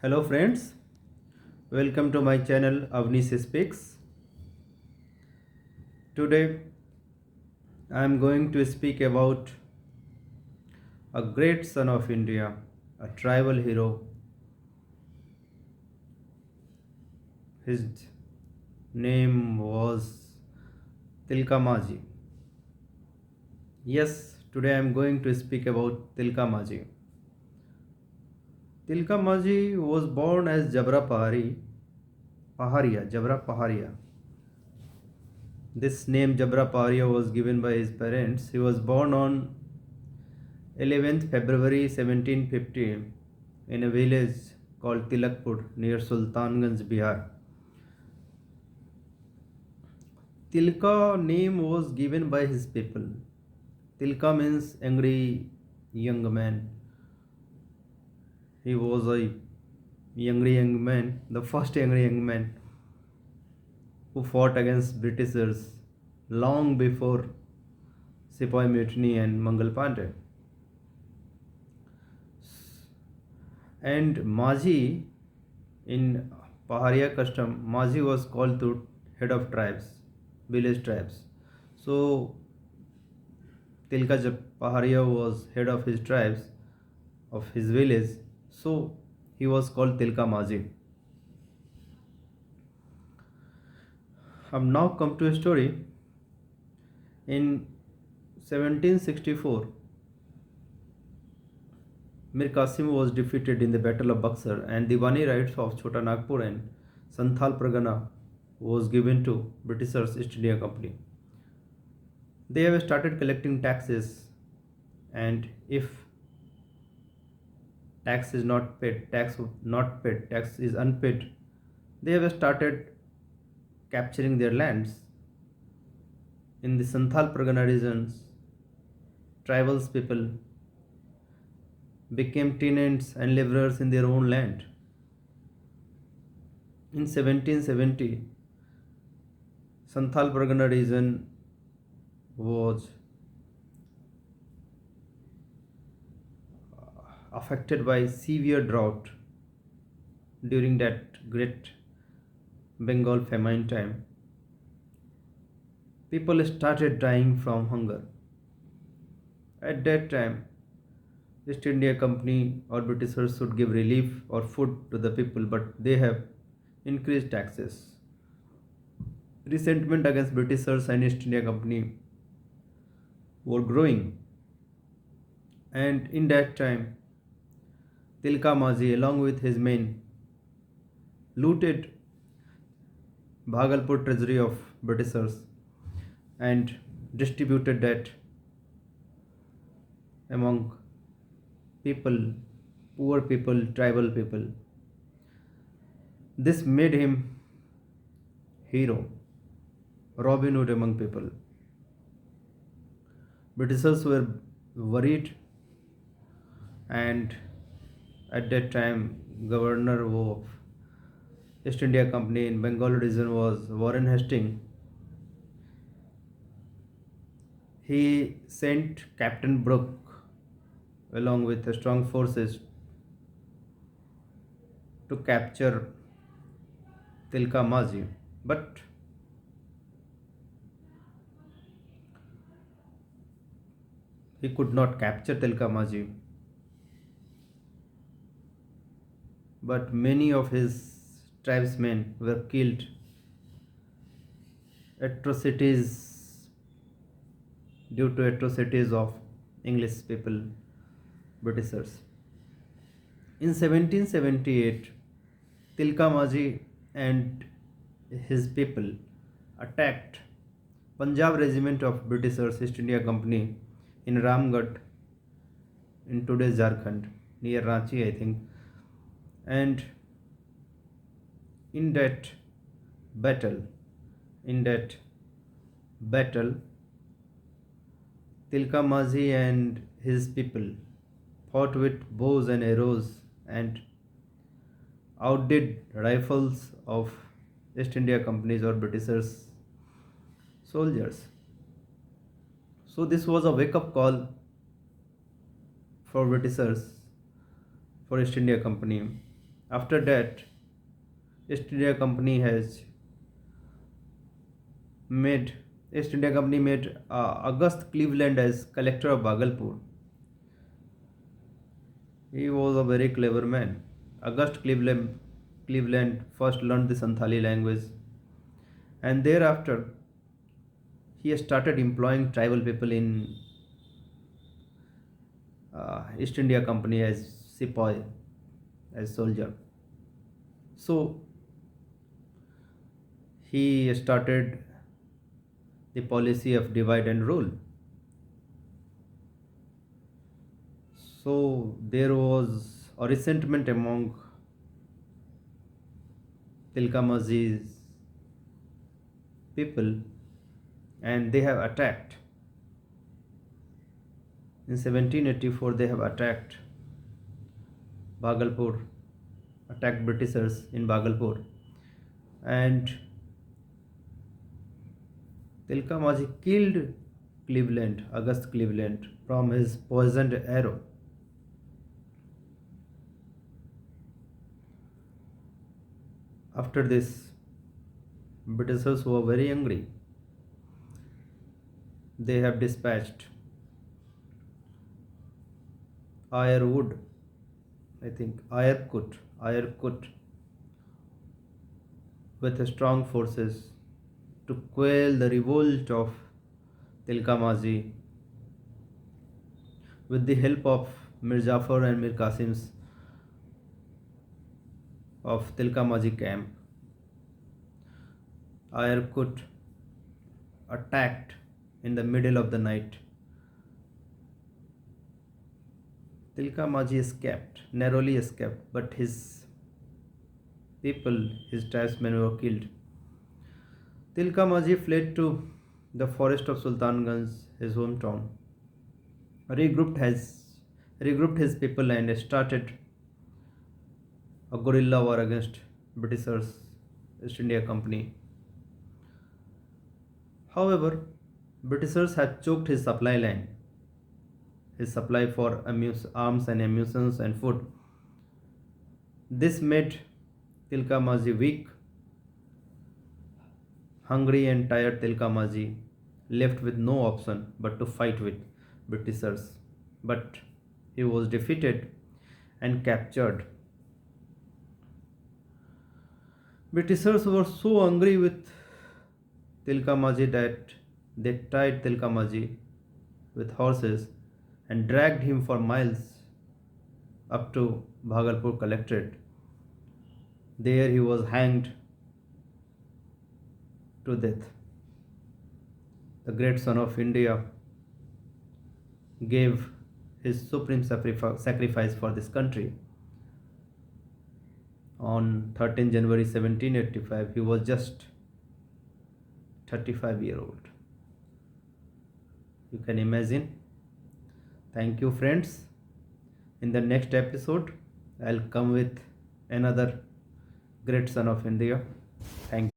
Hello friends, welcome to my channel Avnish Speaks. Today I am going to speak about a great son of India, a tribal hero. His name was Tilka Maji. Yes, today I am going to speak about Tilka Maji. Tilka Maji was born as Jabra Paharia. This name Jabra Paharia was given by his parents. He was born on 11th February 1750 in a village called Tilakpur near Sultanganj, Bihar. Tilka name was given by his people. Tilka means angry young man. He was a angry young man, the first angry young man who fought against Britishers long before Sepoy Mutiny and Mangal Pandey. And Maji in Paharia custom, Maji was called to head of tribes, village tribes. So Tilka Paharia was head of his tribes, of his village. So he was called Tilka Maji. Now come to a story. In 1764, Mir Qasim was defeated in the Battle of Buxar, and the Diwani rights of Chota Nagpur and Santhal Pargana was given to Britishers East India Company. They have started collecting taxes, and if tax is unpaid, they have started capturing their lands. In the Santhal Pargana regions, tribals people became tenants and laborers in their own land. In 1770, Santhal Pargana region was affected by severe drought during that great Bengal famine time. People started dying from hunger. At that time, East India Company or Britishers should give relief or food to the people, but they have increased taxes. Resentment against Britishers and East India Company were growing, and in that time, Tilka Maji, along with his men, looted Bhagalpur treasury of Britishers and distributed that among people, poor people, tribal people. This made him hero, Robin Hood among people. Britishers were worried, and at that time, governor of East India Company in Bengal region was Warren Hastings. He sent Captain Brooke along with strong forces to capture Tilka Maji, but he could not capture Tilka Maji. But many of his tribesmen were killed. Atrocities due to atrocities of English people, Britishers. In 1778, Tilka Maji and his people attacked Punjab regiment of Britishers East India Company in Ramgarh in today's Jharkhand, near Ranchi, I think. And in that battle, in that battle, Tilka Maji and his people fought with bows and arrows and outdid rifles of East India Company's or Britishers soldiers. So this was a wake up call for Britishers, for East India Company. After that, East India Company has made East India Company made August Cleveland as collector of Bhagalpur. He was a very clever man. Cleveland first learned the Santhali language, and thereafter he started employing tribal people in East India Company as sepoy, as soldier. So he started the policy of divide and rule. So there was a resentment among Tilkamaji's people, and they have attacked. In 1784, they have attacked Bhagalpur, attacked Britishers in Bhagalpur, and Tilkamaji killed Cleveland, August Cleveland, from his poisoned arrow. After this, Britishers were very angry. They have dispatched Ironwood, I think Ironwood with strong forces to quell the revolt of Tilkamaji with the help of Mir Jafar and Mir Qasim's of Tilkamaji camp. Ironwood attacked in the middle of the night. Tilkamaji escaped, narrowly escaped, but his people, his tribesmen were killed. Tilkamaji fled to the forest of Sultanganj, his hometown, regrouped his people and started a guerrilla war against Britishers, East India Company. However, Britishers had choked his supply line, his supply for arms and ammunition and food. This made Tilkamaji weak. Hungry and tired Tilkamaji left with no option but to fight with Britishers. But he was defeated and captured. Britishers were so angry with Tilkamaji that they tied Tilkamaji with horses and dragged him for miles up to Bhagalpur Collectorate. There he was hanged to death. The great son of India gave his supreme sacrifice for this country. On 13 January 1785, he was just 35-year old. You can imagine. Thank you, friends. In the next episode, I'll come with another great son of India. Thank you.